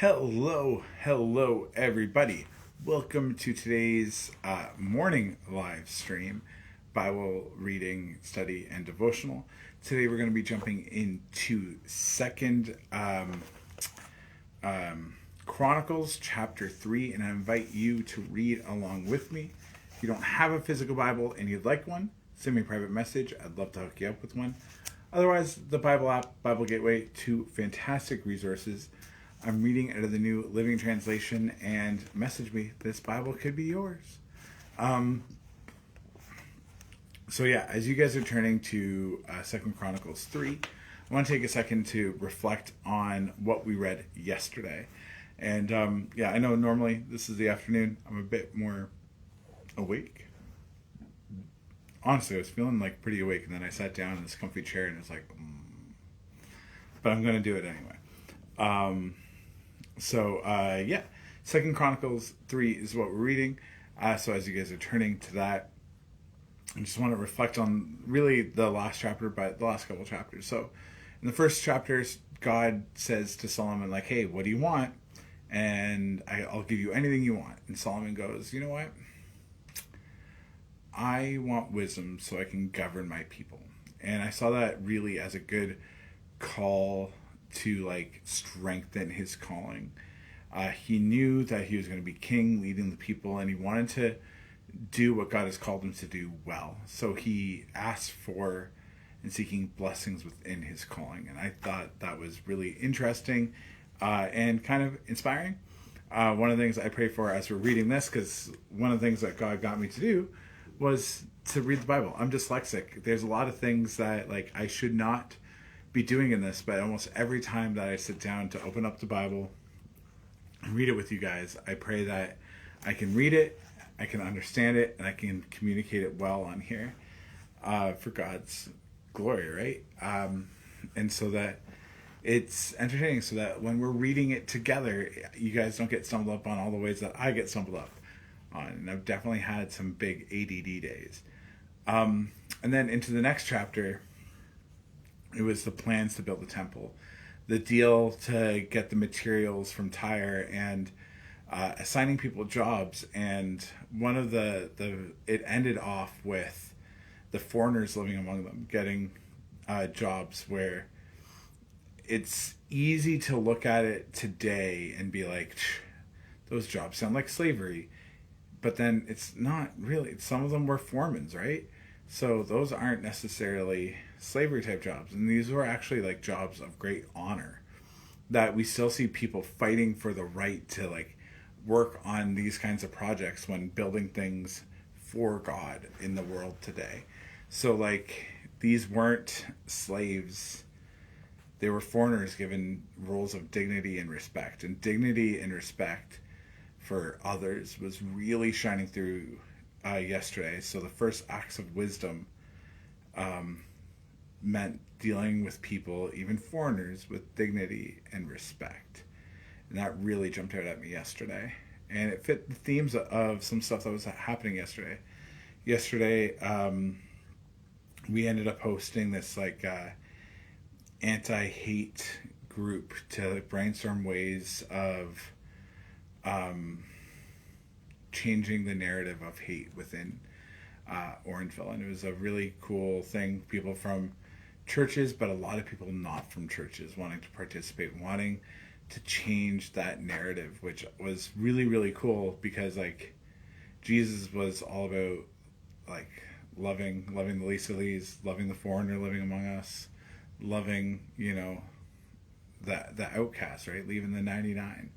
Hello, everybody. Welcome to today's morning live stream, Bible reading, study, and devotional. Today we're going to be jumping into Second Chronicles chapter 3, and I invite you to read along with me. If you don't have a physical Bible and you'd like one, send me a private message. I'd love to hook you up with one. Otherwise, the Bible app, Bible Gateway, two fantastic resources. I'm reading out of the New Living Translation, and message me. This Bible could be yours. So as you guys are turning to 2 Chronicles 3, I want to take a second to reflect on what we read yesterday. And I know normally this is the afternoon. I'm a bit more awake. Honestly, I was feeling like pretty awake, and then I sat down in this comfy chair, and it's like, but I'm going to do it anyway. Second Chronicles 3 is what we're reading. So as you guys are turning to that, I just want to reflect on really the last chapter, but the last couple chapters. So in the first chapters, God says to Solomon, like, hey, what do you want? And I'll give you anything you want. And Solomon goes, you know what? I want wisdom so I can govern my people. And I saw that really as a good call to like strengthen his calling. He knew that he was going to be king, leading the people, and he wanted to do what God has called him to do well. So he asked for and seeking blessings within his calling. And I thought that was really interesting and kind of inspiring. One of the things I pray for as we're reading this, because one of the things that God got me to do was to read the Bible. I'm dyslexic. There's a lot of things that like I should not be doing in this, but almost every time that I sit down to open up the Bible and read it with you guys, I pray that I can read it, I can understand it, and I can communicate it well on here for God's glory, right? And so that it's entertaining, so that when we're reading it together, you guys don't get stumbled up on all the ways that I get stumbled up on. And I've definitely had some big ADD days. And then into the next chapter, it was the plans to build the temple, the deal to get the materials from Tyre, and assigning people jobs. And one of it ended off with the foreigners living among them getting jobs, where it's easy to look at it today and be like, those jobs sound like slavery. But then it's not really. Some of them were foremans, right? So those aren't necessarily slavery type jobs. And these were actually like jobs of great honor, that we still see people fighting for the right to like work on these kinds of projects when building things for God in the world today. So like these weren't slaves. They were foreigners given roles of dignity and respect. And dignity and respect for others was really shining through yesterday. So the first acts of wisdom meant dealing with people, even foreigners, with dignity and respect. And that really jumped out at me yesterday. And it fit the themes of some stuff that was happening yesterday. Yesterday, we ended up hosting this like anti-hate group to brainstorm ways of changing the narrative of hate within Orangeville. And it was a really cool thing. People from churches, but a lot of people not from churches wanting to participate, wanting to change that narrative, which was really, really cool, because like Jesus was all about like loving the least of these, loving the foreigner living among us, loving, the outcast, right? Leaving the 99.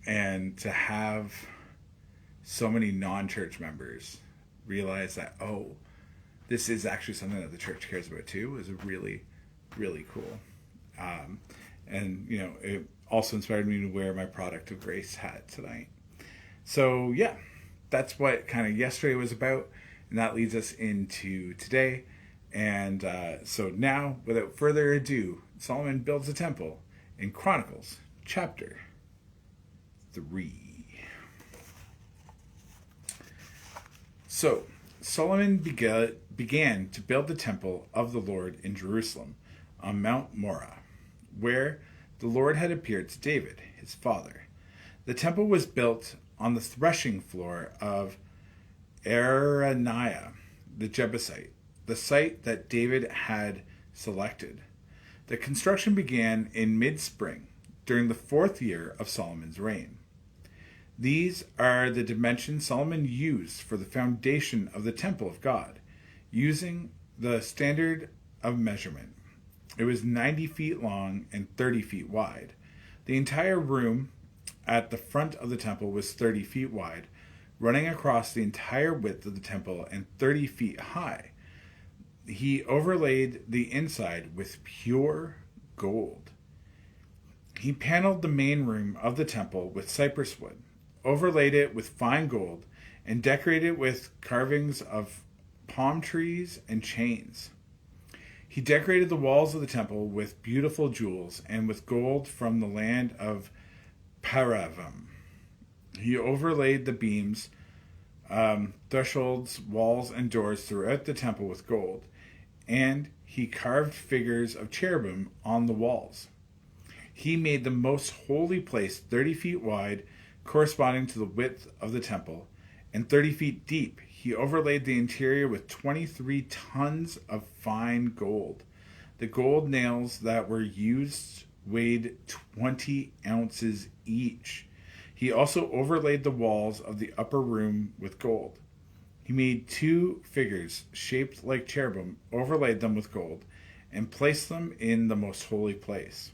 And to have so many non-church members realize that, this is actually something that the church cares about too, is really, really cool. And it also inspired me to wear my Product of Grace hat tonight. So that's what kind of yesterday was about, and that leads us into today. And so now, without further ado, Solomon builds a temple in Chronicles chapter 3. So Solomon began to build the temple of the Lord in Jerusalem on Mount Moriah, where the Lord had appeared to David, his father. The temple was built on the threshing floor of Araniah, the Jebusite, the site that David had selected. The construction began in mid-spring, during the 4th year of Solomon's reign. These are the dimensions Solomon used for the foundation of the temple of God, using the standard of measurement. It was 90 feet long and 30 feet wide. The entire room at the front of the temple was 30 feet wide, running across the entire width of the temple and 30 feet high. He overlaid the inside with pure gold. He paneled the main room of the temple with cypress wood, overlaid it with fine gold, and decorated it with carvings of palm trees and chains. He decorated the walls of the temple with beautiful jewels and with gold from the land of Paravim. He overlaid the beams, thresholds, walls, and doors throughout the temple with gold, and he carved figures of cherubim on the walls. He made the most holy place 30 feet wide, corresponding to the width of the temple, and 30 feet deep. He overlaid the interior with 23 tons of fine gold. The gold nails that were used weighed 20 ounces each. He also overlaid the walls of the upper room with gold. He made 2 figures shaped like cherubim, overlaid them with gold, and placed them in the most holy place.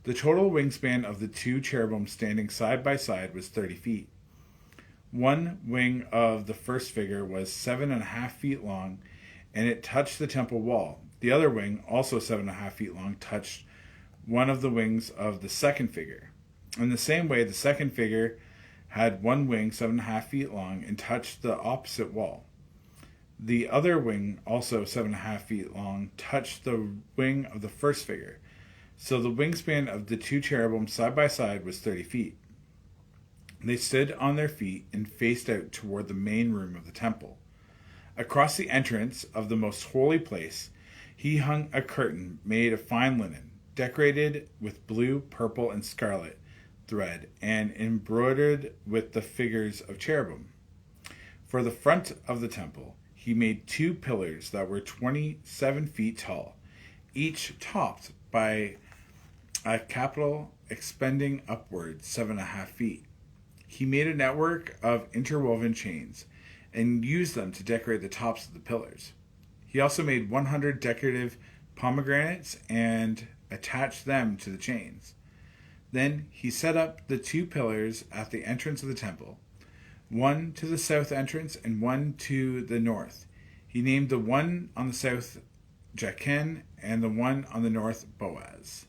The total wingspan of the 2 cherubim standing side by side was 30 feet. One wing of the first figure was 7.5 feet long, and it touched the temple wall. The other wing, also 7.5 feet long, touched one of the wings of the second figure. In the same way, the second figure had one wing 7.5 feet long and touched the opposite wall. The other wing, also 7.5 feet long, touched the wing of the first figure. So the wingspan of the 2 cherubim side by side was 30 feet. They stood on their feet and faced out toward the main room of the temple. Across the entrance of the most holy place, he hung a curtain made of fine linen, decorated with blue, purple, and scarlet thread, and embroidered with the figures of cherubim. For the front of the temple, he made 2 pillars that were 27 feet tall, each topped by a capital expending upwards 7.5 feet. He made a network of interwoven chains and used them to decorate the tops of the pillars. He also made 100 decorative pomegranates and attached them to the chains. Then he set up the 2 pillars at the entrance of the temple, one to the south entrance and one to the north. He named the one on the south Jachin and the one on the north Boaz.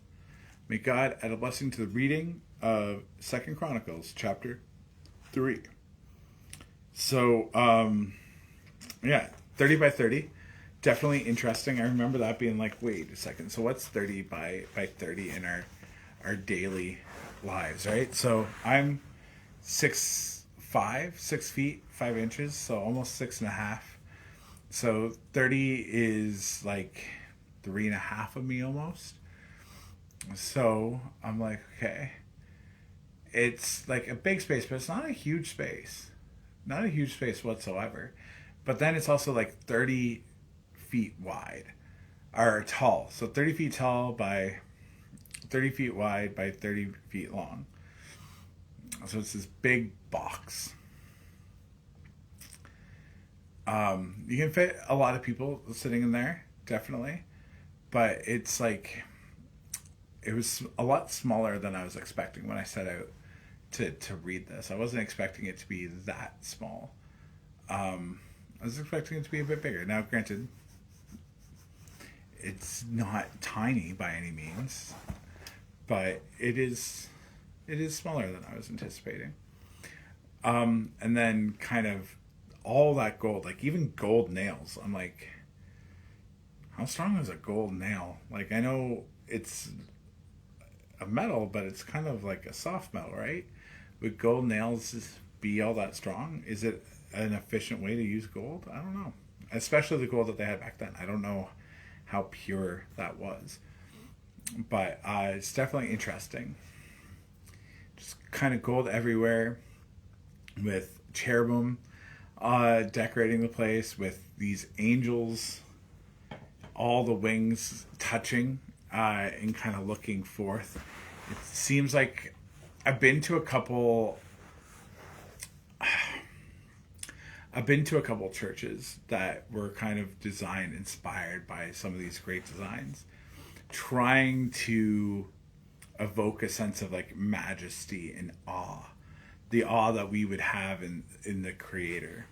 May God add a blessing to the reading of 2 Chronicles chapter 3. So, 30 by 30. Definitely interesting. I remember that being like, wait a second. So what's 30 by 30 in our daily lives, right? So I'm 6'5", 6 feet, 5 inches. So almost 6.5. So 30 is like 3.5 of me almost. So I'm like, okay, it's like a big space, but it's not a huge space. Not a huge space whatsoever. But then it's also like 30 feet wide, or tall. So 30 feet tall by 30 feet wide by 30 feet long. So it's this big box. You can fit a lot of people sitting in there, definitely. But it's like, it was a lot smaller than I was expecting when I set out to read this. I wasn't expecting it to be that small. I was expecting it to be a bit bigger. Now, granted, it's not tiny by any means, but it is smaller than I was anticipating. And then kind of all that gold, like even gold nails. I'm like, how strong is a gold nail? Like, I know it's a metal, but it's kind of like a soft metal, right? Would gold nails be all that strong? Is it an efficient way to use gold? I don't know. Especially the gold that they had back then. I don't know how pure that was. But it's definitely interesting. Just kind of gold everywhere with cherubim decorating the place with these angels, all the wings touching and kind of looking forth. It seems like I've been to a couple. I've been to a couple churches that were kind of design inspired by some of these great designs, trying to evoke a sense of like majesty and awe, the awe that we would have in the Creator.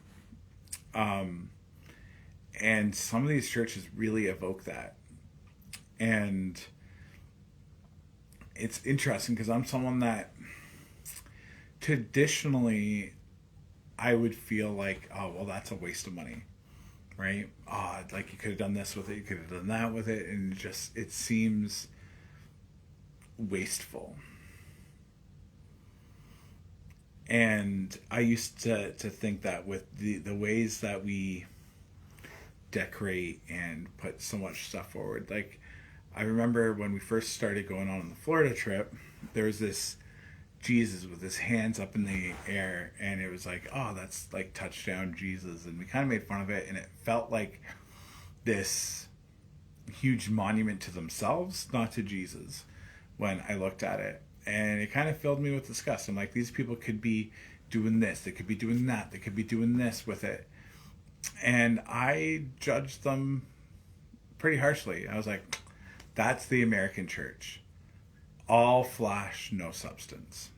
And some of these churches really evoke that. And it's interesting because I'm someone that traditionally I would feel like, oh, well, that's a waste of money, right? Like you could have done this with it, you could have done that with it, and it seems wasteful. And I used to think that with the ways that we decorate and put so much stuff forward. Like, I remember when we first started going on the Florida trip, there was this Jesus with his hands up in the air, and it was like, oh, that's like touchdown Jesus. And we kind of made fun of it, and it felt like this huge monument to themselves, not to Jesus, when I looked at it. And it kind of filled me with disgust. I'm like, these people could be doing this, they could be doing that, they could be doing this with it. And I judged them pretty harshly. I was like, that's the American church. All flash, no substance.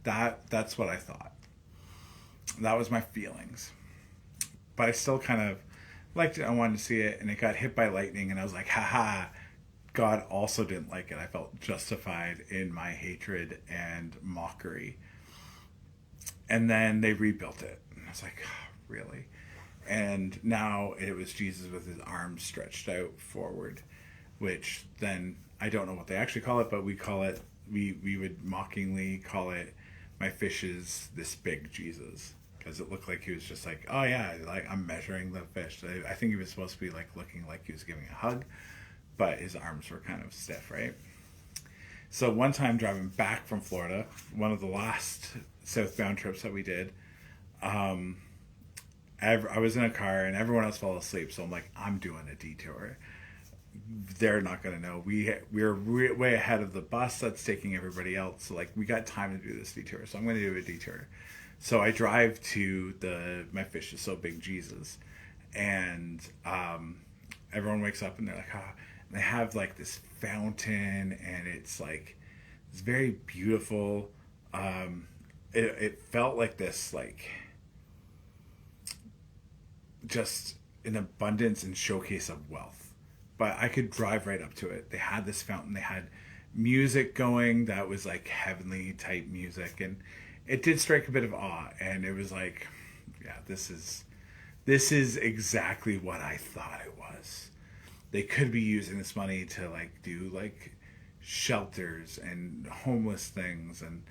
That's what I thought. That was my feelings. But I still kind of liked it. I wanted to see it, and it got hit by lightning, and I was like, haha. God also didn't like it. I felt justified in my hatred and mockery. And then they rebuilt it. And I was like, oh, really? And now it was Jesus with his arms stretched out forward, which then I don't know what they actually call it, but we would mockingly call it, my fish is this big Jesus, because it looked like he was just like, oh yeah, like I'm measuring the fish. I think he was supposed to be like looking like he was giving a hug, but his arms were kind of stiff, right? So one time driving back from Florida, one of the last southbound trips that we did, I was in a car and everyone else fell asleep, so I'm like, I'm doing a detour. They're not going to know. We're way ahead of the bus that's taking everybody else, so like we got time to do this detour, so I'm going to do a detour. So I drive to my fish is so big Jesus, and everyone wakes up and they're like, ah. And they have like this fountain, and it's like it's very beautiful. It felt like this, like just an abundance and showcase of wealth. But I could drive right up to it. They had this fountain. They had music going that was like heavenly type music, and it did strike a bit of awe. And it was like, yeah, this is exactly what I thought it was. They could be using this money to like do like shelters and homeless things, and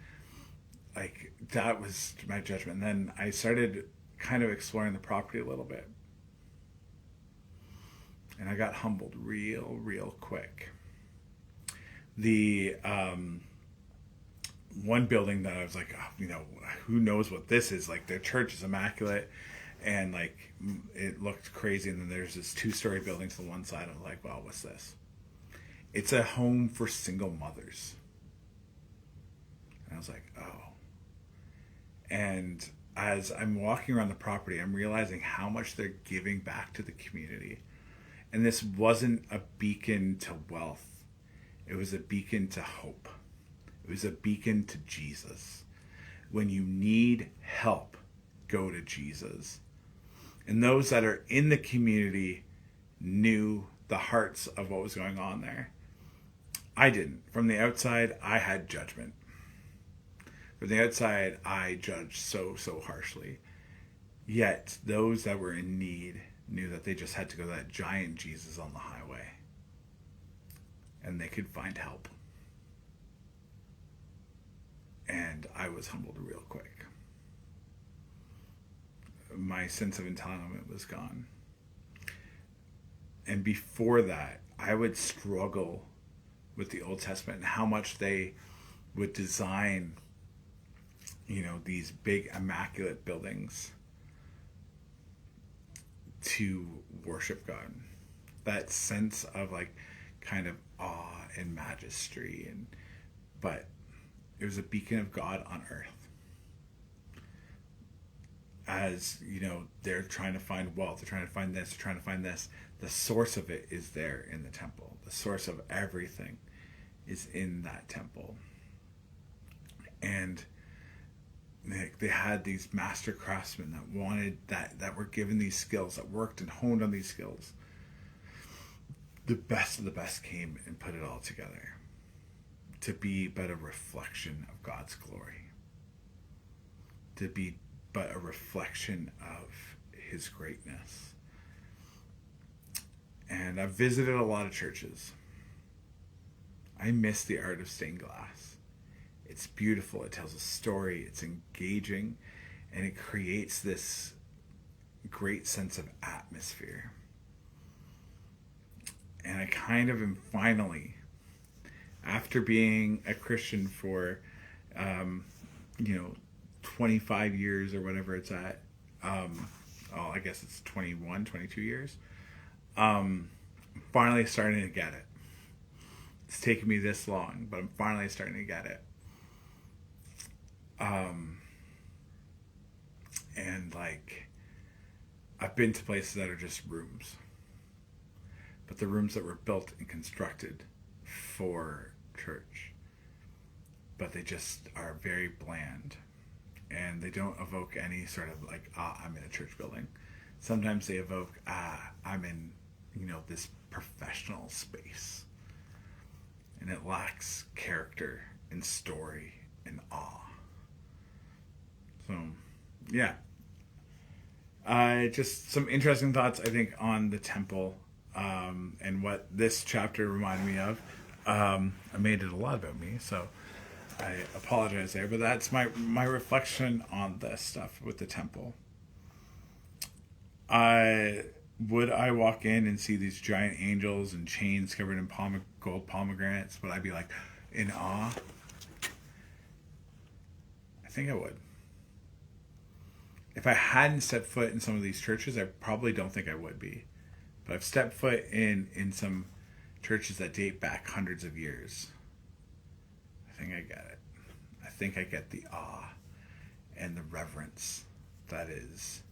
like that was my judgment. And then I started kind of exploring the property a little bit, and I got humbled real quick. The one building that I was like, oh, who knows what this is? Like, their church is immaculate, and like it looked crazy. And then there's this 2-story building to the one side. I was like, well, what's this? It's a home for single mothers. And I was like, oh. And as I'm walking around the property, I'm realizing how much they're giving back to the community. And this wasn't a beacon to wealth. It was a beacon to hope. It was a beacon to Jesus. When you need help, go to Jesus. And those that are in the community knew the hearts of what was going on there. I didn't. From the outside, I had judgment. From the outside, I judged so harshly. Yet, those that were in need knew that they just had to go to that giant Jesus on the highway, and they could find help. And I was humbled real quick. My sense of entitlement was gone. And before that, I would struggle with the Old Testament and how much they would design, these big immaculate buildings to worship God. That sense of like kind of awe and majesty, but it was a beacon of God on earth. As they're trying to find wealth, they're trying to find this, they're trying to find this. The source of it is there in the temple. The source of everything is in that temple. And they had these master craftsmen that wanted that were given these skills, that worked and honed on these skills. The best of the best came and put it all together to be but a reflection of God's glory, to be but a reflection of his greatness. And I've visited a lot of churches. I miss the art of stained glass. It's beautiful. It tells a story. It's engaging. And it creates this great sense of atmosphere. And I kind of am finally, after being a Christian for, 25 years or whatever it's at, I guess it's 21, 22 years, finally starting to get it. It's taken me this long, but I'm finally starting to get it. And like, I've been to places that are just rooms, but the rooms that were built and constructed for church, but they just are very bland, and they don't evoke any sort of like, I'm in a church building. Sometimes they evoke, I'm in, this professional space, and it lacks character and story and awe. So, yeah. Just some interesting thoughts, I think, on the temple, and what this chapter reminded me of. I made it a lot about me, so I apologize there, but that's my reflection on this stuff with the temple. Would I walk in and see these giant angels and chains covered in gold pomegranates? Would I be like in awe? I think I would. If I hadn't stepped foot in some of these churches, I probably don't think I would be. But I've stepped foot in some churches that date back hundreds of years. I think I get it. I think I get the awe and the reverence that is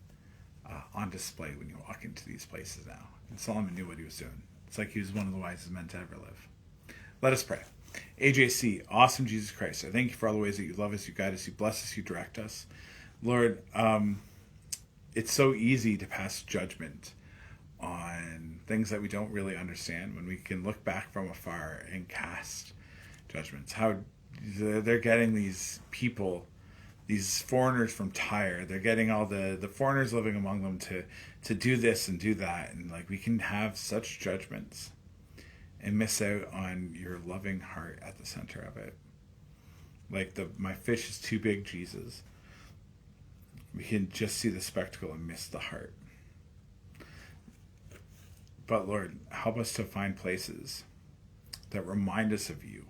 on display when you walk into these places now. And Solomon knew what he was doing. It's like he was one of the wisest men to ever live. Let us pray. AJC, awesome Jesus Christ, I thank you for all the ways that you love us, you guide us, you bless us, you direct us. Lord, it's so easy to pass judgment on things that we don't really understand when we can look back from afar and cast judgments. How they're getting these people, these foreigners from Tyre, they're getting all the foreigners living among them to do this and do that. And like, we can have such judgments and miss out on your loving heart at the center of it. Like my fish is too big, Jesus. We can just see the spectacle and miss the heart. But Lord, help us to find places that remind us of you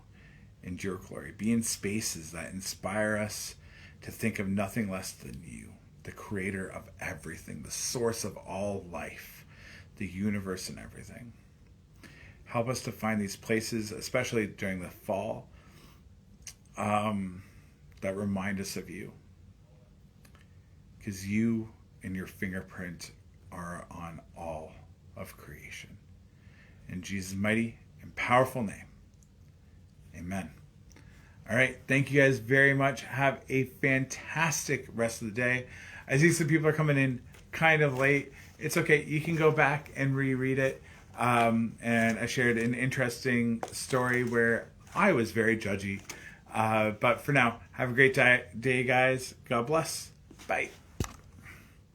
and your glory. Be in spaces that inspire us to think of nothing less than you, the creator of everything, the source of all life, the universe and everything. Help us to find these places, especially during the fall, that remind us of you. Because you and your fingerprint are on all of creation. In Jesus' mighty and powerful name, amen. All right, thank you guys very much. Have a fantastic rest of the day. I see some people are coming in kind of late. It's okay. You can go back and reread it. And I shared an interesting story where I was very judgy. But for now, have a great day, guys. God bless. Bye.